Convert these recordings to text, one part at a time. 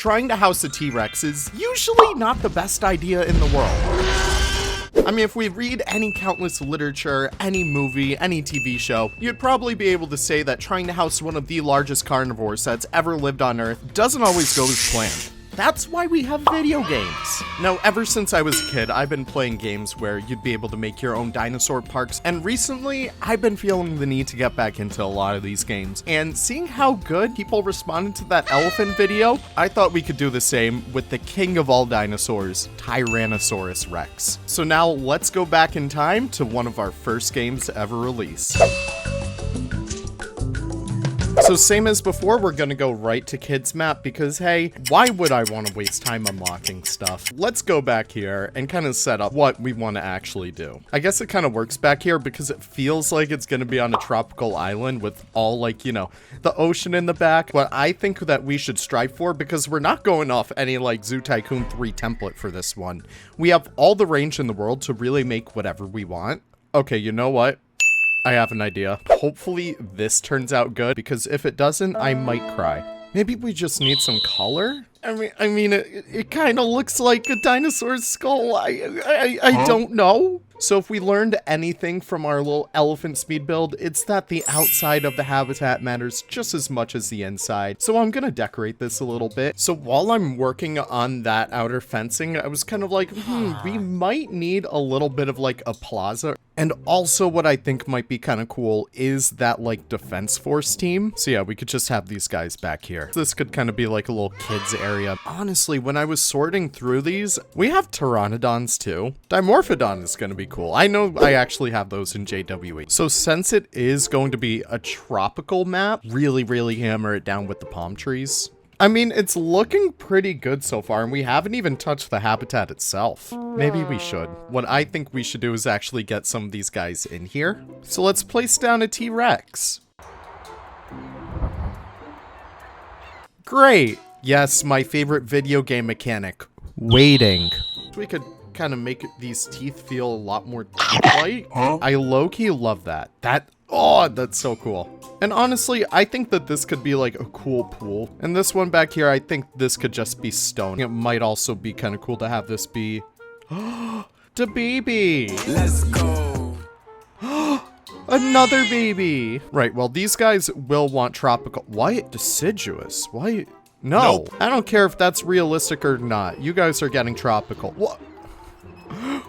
trying to house a T-Rex is usually not the best idea in the world. I mean, if we read any countless literature, any movie, any TV show, you'd probably be able to say that trying to house one of the largest carnivores that's ever lived on Earth doesn't always go as planned. That's why we have video games. Now, ever since I was a kid, I've been playing games where you'd be able to make your own dinosaur parks, and recently, I've been feeling the need to get back into a lot of these games. And seeing how good people responded to that elephant video, I thought we could do the same with the king of all dinosaurs, Tyrannosaurus Rex. So now, let's go back in time to one of our first games ever released. So same as before, we're gonna go right to kids map because hey, why would I want to waste time unlocking stuff? Let's go back here and kind of set up what we want to actually do. I guess it kind of works back here because it feels like it's gonna be on a tropical island with all like, you know, the ocean in the back. What I think that we should strive for, because we're not going off any like Zoo Tycoon 3 template for this one. We have all the range in the world to really make whatever we want. Okay, you know what? I have an idea. Hopefully this turns out good, because if it doesn't, I might cry. Maybe we just need some color? I mean, it kind of looks like a dinosaur's skull. I don't know. So if we learned anything from our little elephant speed build, it's that the outside of the habitat matters just as much as the inside. So I'm gonna decorate this a little bit. So while I'm working on that outer fencing, I was kind of like, we might need a little bit of like a plaza. And also what I think might be kind of cool is that like defense force team. So yeah, we could just have these guys back here. This could kind of be like a little kids area. Honestly, when I was sorting through these, we have pteranodons too. Dimorphodon is going to be cool. I know I actually have those in JWE. So since it is going to be a tropical map, really hammer it down with the palm trees. I mean, it's looking pretty good so far, and we haven't even touched the habitat itself. Maybe we should. What I think we should do is actually get some of these guys in here. So let's place down a T-Rex. Great. Yes, my favorite video game mechanic, waiting. We could kind of make these teeth feel a lot more teeth-like. I low-key love that. Oh, that's so cool. And honestly, I think that this could be like a cool pool. And this one back here, I think this could just be stone. It might also be kind of cool to have this be the baby. Let's go. Another baby. Right, well, these guys will want tropical. Why deciduous? Why? No, nope. I don't care if that's realistic or not. You guys are getting tropical. What?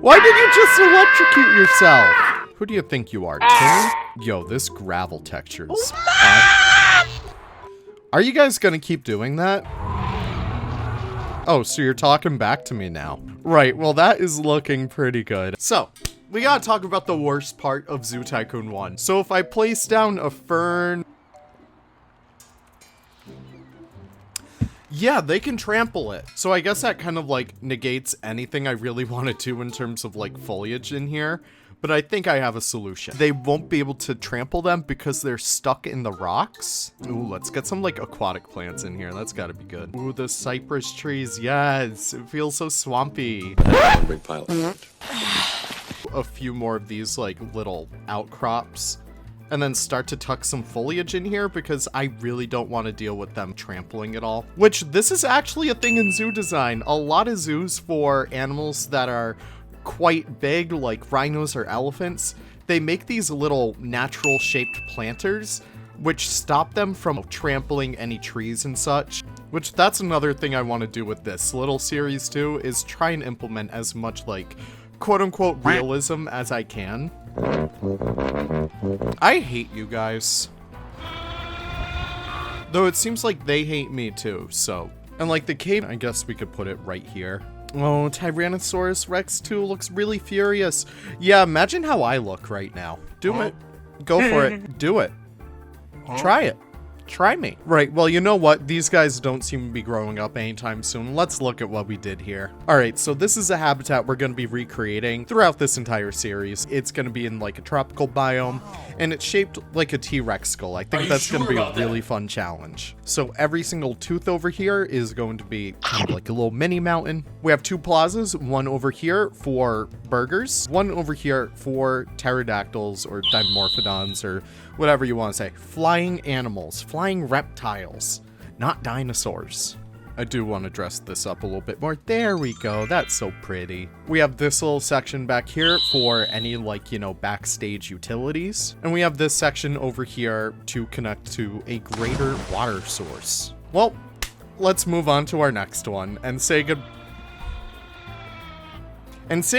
Why did you just electrocute yourself? Who do you think you are, Tim? Yo, this gravel texture is Are you guys gonna keep doing that? Oh, so you're talking back to me now. Right, well that is looking pretty good. So, we gotta talk about the worst part of Zoo Tycoon 1. So if I place down a fern... Yeah, they can trample it. So I guess that kind of like negates anything I really want to do in terms of like foliage in here. But I think I have a solution. They won't be able to trample them because they're stuck in the rocks. Ooh, let's get some like aquatic plants in here. That's gotta be good. Ooh, the cypress trees. Yes, it feels so swampy. A few more of these like little outcrops. And then start to tuck some foliage in here because I really don't want to deal with them trampling it all. Which, this is actually a thing in zoo design. A lot of zoos for animals that are quite big, like rhinos or elephants, they make these little natural shaped planters which stop them from trampling any trees and such. Which, that's another thing I want to do with this little series too, is try and implement as much like quote-unquote realism as I can. I hate you guys. Though it seems like they hate me too, so. And like the cave, I guess we could put it right here. Oh, Tyrannosaurus Rex 2 looks really furious. Yeah, imagine how I look right now. Do it. Go for it. Do it. Try it. Try me. Right, well, you know what? These guys don't seem to be growing up anytime soon. Let's look at what we did here. All right, so this is a habitat we're going to be recreating throughout this entire series. It's going to be in like a tropical biome, and it's shaped like a T-Rex skull. I think that's going to be a really fun challenge. So every single tooth over here is going to be kind of like a little mini mountain. We have two plazas, one over here for burgers, one over here for pterodactyls or dimorphodons or whatever you want to say. Flying animals, flying reptiles, not dinosaurs. I do want to dress this up a little bit more. There we go. That's so pretty. We have this little section back here for any, like, you know, backstage utilities. And we have this section over here to connect to a greater water source. Well, let's move on to our next one and say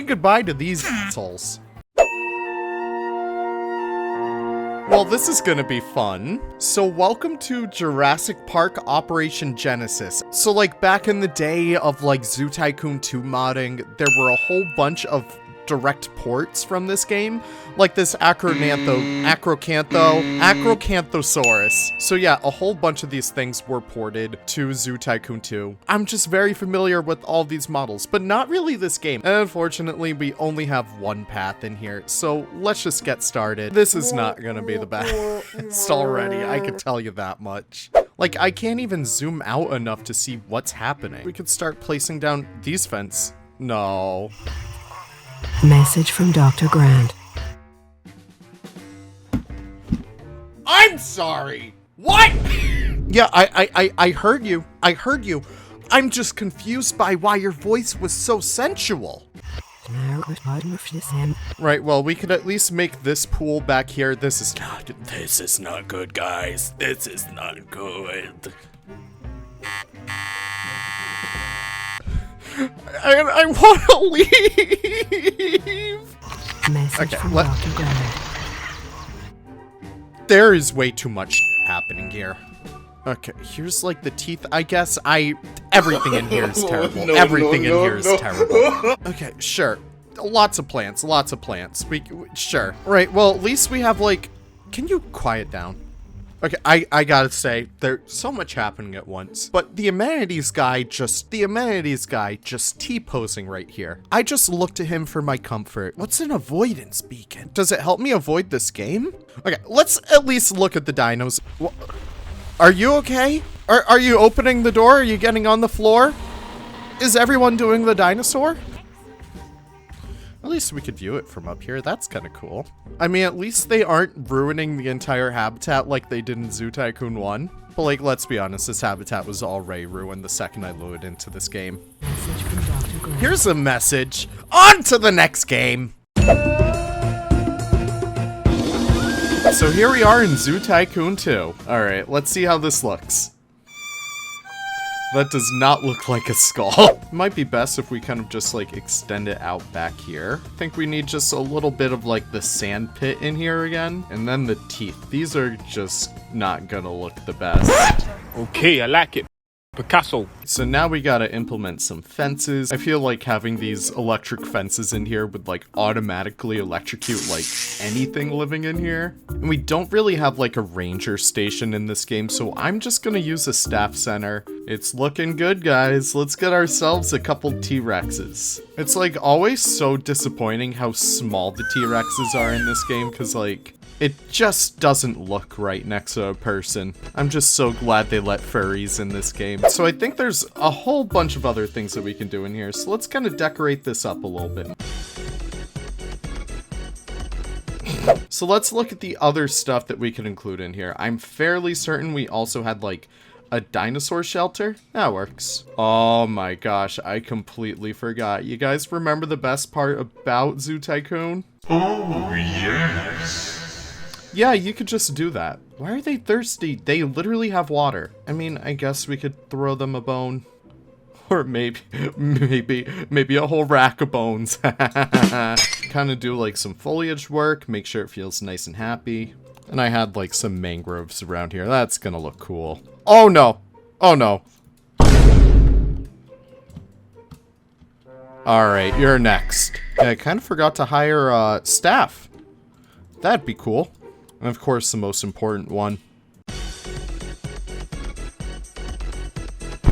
goodbye to these assholes. Well, this is gonna be fun. So welcome to Jurassic Park Operation Genesis. So like back in the day of like Zoo Tycoon 2 modding, there were a whole bunch of direct ports from this game, like this Acrocanthosaurus. So yeah, a whole bunch of these things were ported to Zoo Tycoon 2. I'm just very familiar with all these models, but not really this game. And unfortunately, we only have one path in here, so let's just get started. This is not gonna be the best already, I can tell you that much. Like, I can't even zoom out enough to see what's happening. We could start placing down these fence. No. Message from Dr. Grant. I'm sorry. What? Yeah, I heard you. I heard you. I'm just confused by why your voice was so sensual. Right, well, we could at least make this pool back here. This is not good, guys. This is not good. I want to leave. Message from Dr. Grant. There is way too much happening here. Okay, here's like the teeth. I guess everything in here is terrible. Everything in here is terrible. Okay, sure. Lots of plants. Sure. Right, well, at least we have like, can you quiet down? Okay, I gotta say, there's so much happening at once. But the amenities guy just T-posing right here. I just look to him for my comfort. What's an avoidance beacon? Does it help me avoid this game? Okay, let's at least look at the dinos. Are you okay? Are you opening the door? Are you getting on the floor? Is everyone doing the dinosaur? At least we could view it from up here. That's kind of cool. I mean, at least they aren't ruining the entire habitat like they did in Zoo Tycoon 1. But like, let's be honest, this habitat was already ruined the second I loaded into this game. Here's a message. On to the next game. So here we are in Zoo Tycoon 2. All right, let's see how this looks. That does not look like a skull. Might be best if we kind of just like extend it out back here. I think we need just a little bit of like the sand pit in here again. And then the teeth. These are just not gonna look the best. Okay, I like it. Picasso. So now we gotta implement some fences. I feel like having these electric fences in here would like automatically electrocute like anything living in here. And we don't really have like a ranger station in this game, so I'm just gonna use a staff center. It's looking good, guys. Let's get ourselves a couple T-Rexes. It's like always so disappointing how small the T-Rexes are in this game, because like, it just doesn't look right next to a person. I'm just so glad they let furries in this game. So I think there's a whole bunch of other things that we can do in here. So let's kind of decorate this up a little bit. So let's look at the other stuff that we can include in here. I'm fairly certain we also had like a dinosaur shelter. That works. Oh my gosh, I completely forgot. You guys remember the best part about Zoo Tycoon? Oh, yes. Yeah, you could just do that. Why are they thirsty? They literally have water. I mean, I guess we could throw them a bone. Or maybe a whole rack of bones. Kind of do like some foliage work, make sure it feels nice and happy. And I had like some mangroves around here. That's gonna look cool. Oh no. Oh no. Alright, you're next. Yeah, I kind of forgot to hire staff. That'd be cool. And of course, the most important one.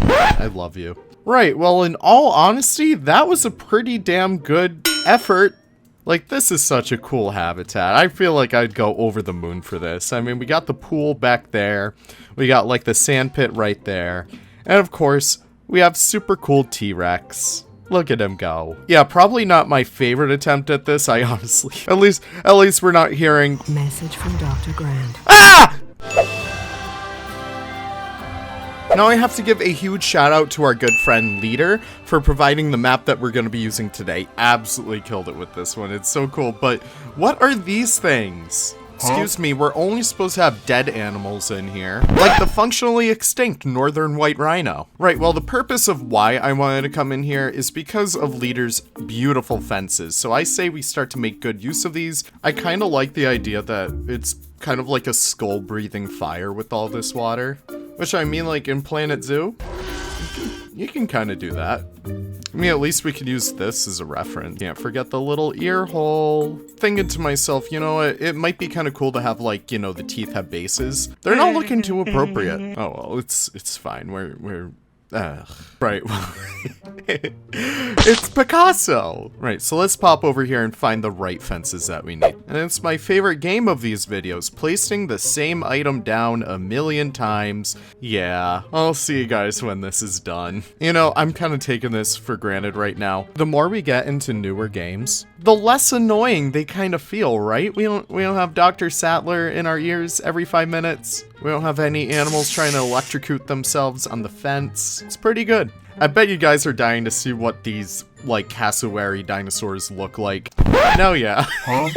I love you. Right, well, in all honesty, that was a pretty damn good effort. Like, this is such a cool habitat. I feel like I'd go over the moon for this. I mean, we got the pool back there. We got, like, the sand pit right there. And, of course, we have super cool T-Rex. Look at him go. Yeah, probably not my favorite attempt at this, I honestly... At least we're not hearing... Message from Dr. Grant. Ah! Now I have to give a huge shout out to our good friend Leader for providing the map that we're going to be using today. Absolutely killed it with this one. It's so cool. But what are these things? Excuse me, we're only supposed to have dead animals in here. Like the functionally extinct northern white rhino. Right, well the purpose of why I wanted to come in here is because of Leader's beautiful fences. So I say we start to make good use of these. I kind of like the idea that it's kind of like a skull breathing fire with all this water. Which I mean, like in Planet Zoo, you can kind of do that. I mean, at least we could use this as a reference. Can't forget the little ear hole. Thinking to myself, you know what? It might be kind of cool to have, like, you know, the teeth have bases. They're not looking too appropriate. Oh well, it's fine. We're right. It's Picasso. Right, so let's pop over here and find the right fences that we need. And it's my favorite game of these videos, placing the same item down a million times. Yeah, I'll see you guys when this is done. You know, I'm kind of taking this for granted right now. The more we get into newer games, the less annoying they kind of feel, right? We don't have Dr. Sattler in our ears every 5 minutes. We don't have any animals trying to electrocute themselves on the fence. It's pretty good. I bet you guys are dying to see what these, like, cassowary dinosaurs look like. No, yeah. Huh?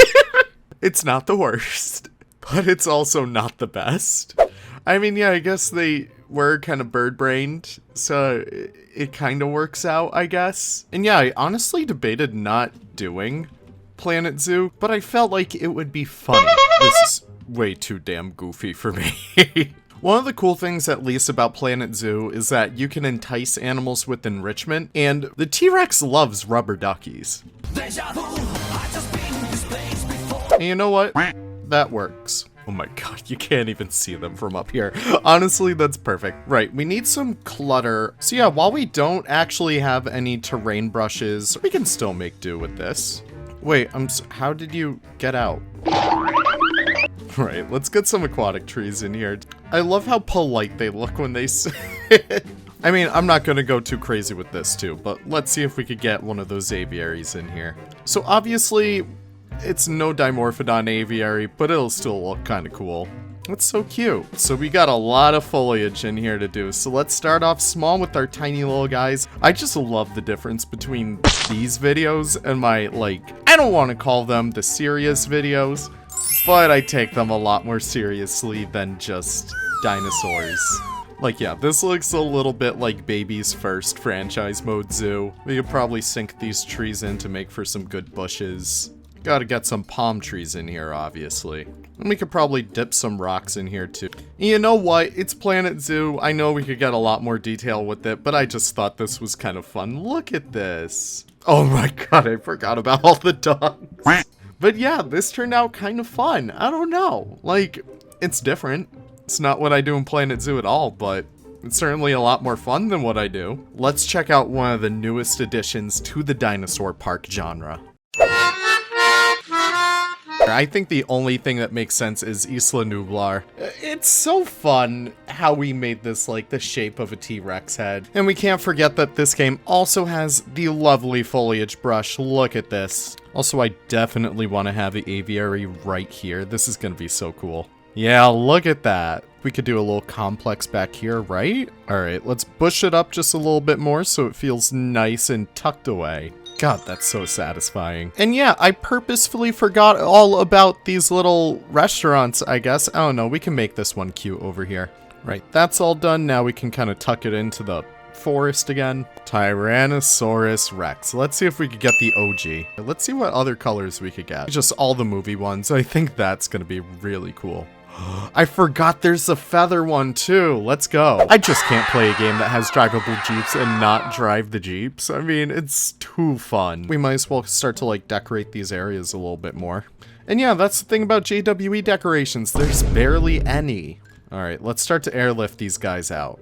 It's not the worst, but it's also not the best. I mean, yeah, I guess they were kind of bird-brained, so it kind of works out, I guess. And yeah, I honestly debated not doing Planet Zoo, but I felt like it would be funny. This is way too damn goofy for me. One of the cool things, at least, about Planet Zoo is that you can entice animals with enrichment, and the T-Rex loves rubber duckies. And you know what? That works. Oh my god, you can't even see them from up here. Honestly, that's perfect. Right, we need some clutter. So yeah, while we don't actually have any terrain brushes, we can still make do with this. Wait, how did you get out? Right, let's get some aquatic trees in here. I love how polite they look when they sit. I mean, I'm not gonna go too crazy with this too, but let's see if we could get one of those aviaries in here. So obviously, it's no Dimorphodon aviary, but it'll still look kind of cool. It's so cute. So we got a lot of foliage in here to do. So let's start off small with our tiny little guys. I just love the difference between these videos and my, like, I don't want to call them the serious videos, but I take them a lot more seriously than just dinosaurs. Like, yeah, this looks a little bit like Baby's first franchise mode zoo. We could probably sink these trees in to make for some good bushes. Gotta get some palm trees in here, obviously. And we could probably dip some rocks in here, too. You know what? It's Planet Zoo. I know we could get a lot more detail with it, but I just thought this was kind of fun. Look at this. Oh my god, I forgot about all the dogs. But yeah, this turned out kind of fun. I don't know. Like, it's different. It's not what I do in Planet Zoo at all, but it's certainly a lot more fun than what I do. Let's check out one of the newest additions to the dinosaur park genre. I think the only thing that makes sense is Isla Nublar. It's so fun how we made this like the shape of a T-Rex head. And we can't forget that this game also has the lovely foliage brush. Look at this. Also, I definitely want to have an aviary right here. This is going to be so cool. Yeah, look at that. We could do a little complex back here, right? All right, let's bush it up just a little bit more so it feels nice and tucked away. God, that's so satisfying. And yeah, I purposefully forgot all about these little restaurants, I guess. I don't know, we can make this one cute over here. Right, that's all done. Now we can kind of tuck it into the forest again. Tyrannosaurus Rex. Let's see if we could get the OG. Let's see what other colors we could get. Just all the movie ones. I think that's gonna be really cool. I forgot there's a feather one too. Let's go. I just can't play a game that has drivable Jeeps and not drive the Jeeps. I mean, it's too fun. We might as well start to like decorate these areas a little bit more. And yeah, that's the thing about JWE decorations. There's barely any. All right, let's start to airlift these guys out.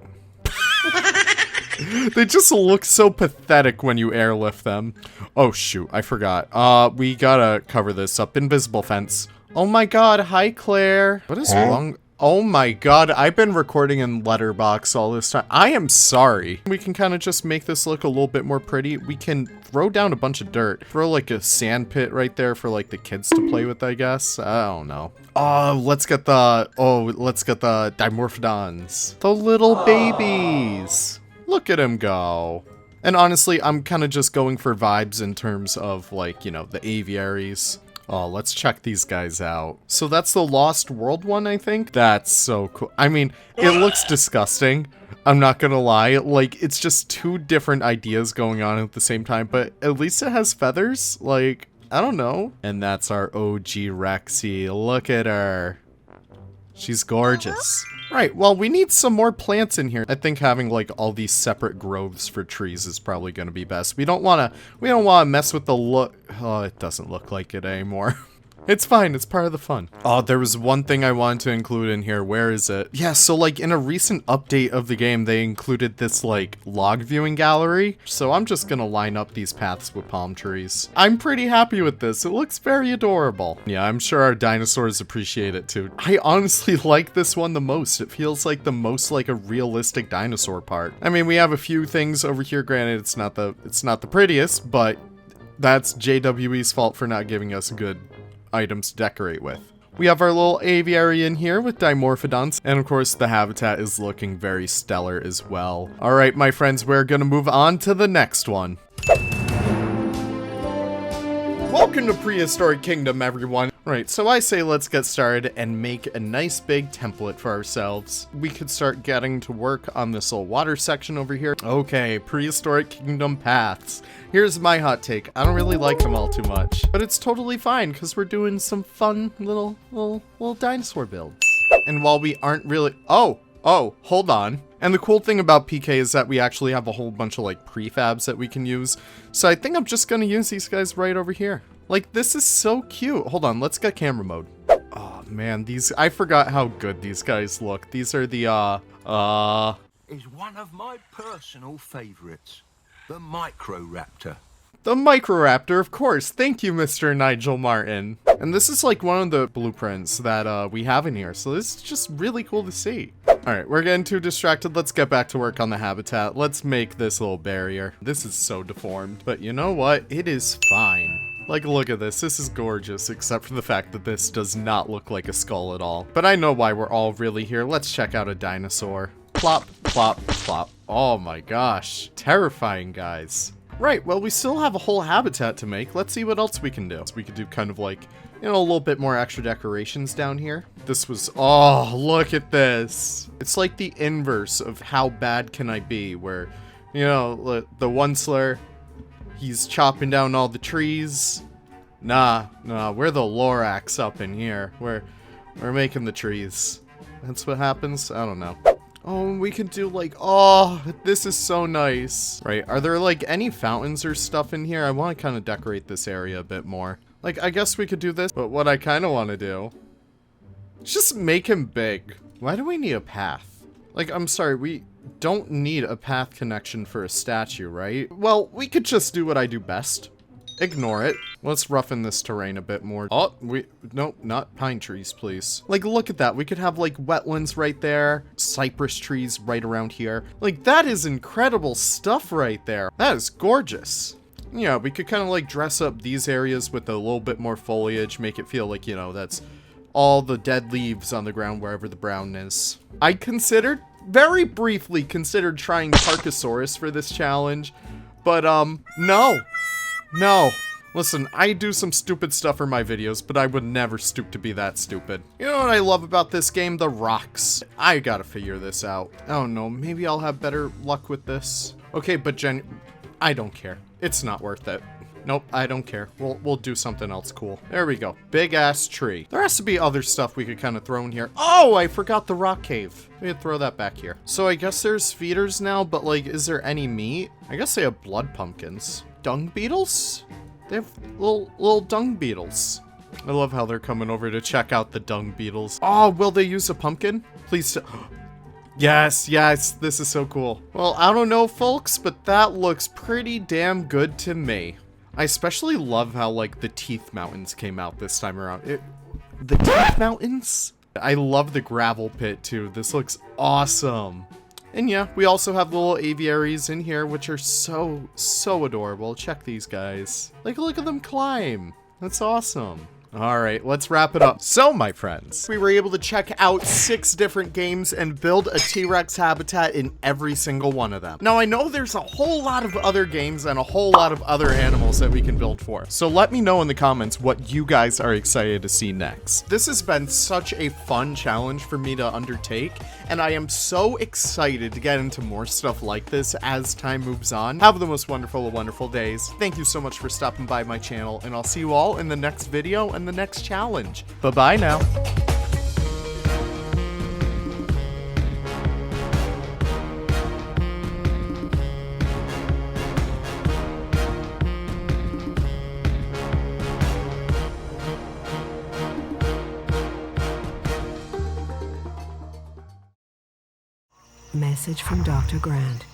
They just look so pathetic when you airlift them. Oh shoot, I forgot. We gotta cover this up. Invisible fence. Oh my god, hi Claire. What is wrong? Oh my god, I've been recording in Letterbox all this time. I am sorry. We can kind of just make this look a little bit more pretty. We can throw down a bunch of dirt. Throw like a sand pit right there for like the kids to play with, I guess. I don't know. Let's get the Dimorphodons. The little babies. Look at him go. And honestly, I'm kind of just going for vibes in terms of like, you know, the aviaries. Oh, let's check these guys out. So that's the Lost World one, I think? That's so cool. I mean, it looks disgusting. I'm not gonna lie. Like, it's just two different ideas going on at the same time, but at least it has feathers. Like, I don't know. And that's our OG Rexy. Look at her. She's gorgeous. Right, well, we need some more plants in here. I think having like all these separate groves for trees is probably going to be best. We don't want to mess with the look. Oh, it doesn't look like it anymore. It's fine, it's part of the fun. Oh, there was one thing I wanted to include in here. Where is it? Yeah, so like in a recent update of the game, they included this like log viewing gallery. So I'm just gonna line up these paths with palm trees. I'm pretty happy with this. It looks very adorable. Yeah, I'm sure our dinosaurs appreciate it too. I honestly like this one the most. It feels like the most like a realistic dinosaur part. I mean, we have a few things over here. Granted, it's not the prettiest, but that's JWE's fault for not giving us good items to decorate with. We have our little aviary in here with Dimorphodons, and of course the habitat is looking very stellar as well. Alright, my friends, we're gonna move on to the next one. Welcome to Prehistoric Kingdom, everyone. Right, so I say let's get started and make a nice big template for ourselves. We could start getting to work on this little water section over here. Okay, Prehistoric Kingdom paths. Here's my hot take. I don't really like them all too much, but it's totally fine because we're doing some fun little dinosaur builds. And while we aren't really, oh, hold on. And the cool thing about PK is that we actually have a whole bunch of like prefabs that we can use. So I think I'm just gonna use these guys right over here. Like, this is so cute. Hold on, let's get camera mode. Oh man, I forgot how good these guys look. These are the is one of my personal favorites, the Microraptor. The Microraptor, of course. Thank you, Mr. Nigel Martin. And this is like one of the blueprints that we have in here, so this is just really cool to see. Alright, we're getting too distracted. Let's get back to work on the habitat. Let's make this little barrier. This is so deformed, but you know what? It is fine. Like, look at this. This is gorgeous, except for the fact that this does not look like a skull at all. But I know why we're all really here. Let's check out a dinosaur. Plop, plop, plop. Oh my gosh. Terrifying, guys. Right, well, we still have a whole habitat to make. Let's see what else we can do. So we could do kind of like, you know, a little bit more extra decorations down here. This was, oh, look at this. It's like the inverse of how bad can I be, where, you know, the Onceler, he's chopping down all the trees. Nah, we're the Lorax up in here. We're making the trees. That's what happens? I don't know. Oh, we can do like, oh, this is so nice. Right, are there like any fountains or stuff in here? I want to kind of decorate this area a bit more. Like, I guess we could do this, but what I kind of want to do is just make him big. Why do we need a path? Like, I'm sorry, we don't need a path connection for a statue, right? Well, we could just do what I do best. Ignore it. Let's roughen this terrain a bit more. Oh, nope, not pine trees, please. Like, look at that. We could have, like, wetlands right there. Cypress trees right around here. Like, that is incredible stuff right there. That is gorgeous. Yeah, we could kind of, like, dress up these areas with a little bit more foliage. Make it feel like, you know, that's all the dead leaves on the ground wherever the brown is. I very briefly considered trying Tarkosaurus for this challenge. But, no. No. Listen, I do some stupid stuff for my videos, but I would never stoop to be that stupid. You know what I love about this game? The rocks. I gotta figure this out. Oh no, maybe I'll have better luck with this. Okay, but I don't care. It's not worth it. Nope, I don't care. We'll do something else cool. There we go. Big ass tree. There has to be other stuff we could kind of throw in here. Oh, I forgot the rock cave. We could throw that back here. So I guess there's feeders now, but like, is there any meat? I guess they have blood pumpkins. Dung beetles? They have little dung beetles. I love how they're coming over to check out the dung beetles. Oh, will they use a pumpkin? Please. Yes, this is so cool. Well, I don't know, folks, but that looks pretty damn good to me. I especially love how, like, the teeth mountains came out this time around. The teeth mountains? I love the gravel pit too. This looks awesome. And yeah, we also have little aviaries in here, which are so adorable. Check these guys. Like, look at them climb. That's awesome. All right, let's wrap it up. So, my friends, we were able to check out 6 different games and build a T-Rex habitat in every single one of them. Now, I know there's a whole lot of other games and a whole lot of other animals that we can build for. So let me know in the comments what you guys are excited to see next. This has been such a fun challenge for me to undertake, and I am so excited to get into more stuff like this as time moves on. Have the most wonderful of wonderful days. Thank you so much for stopping by my channel, and I'll see you all in the next video and the next challenge. Bye-bye now. Message from Dr. Grant.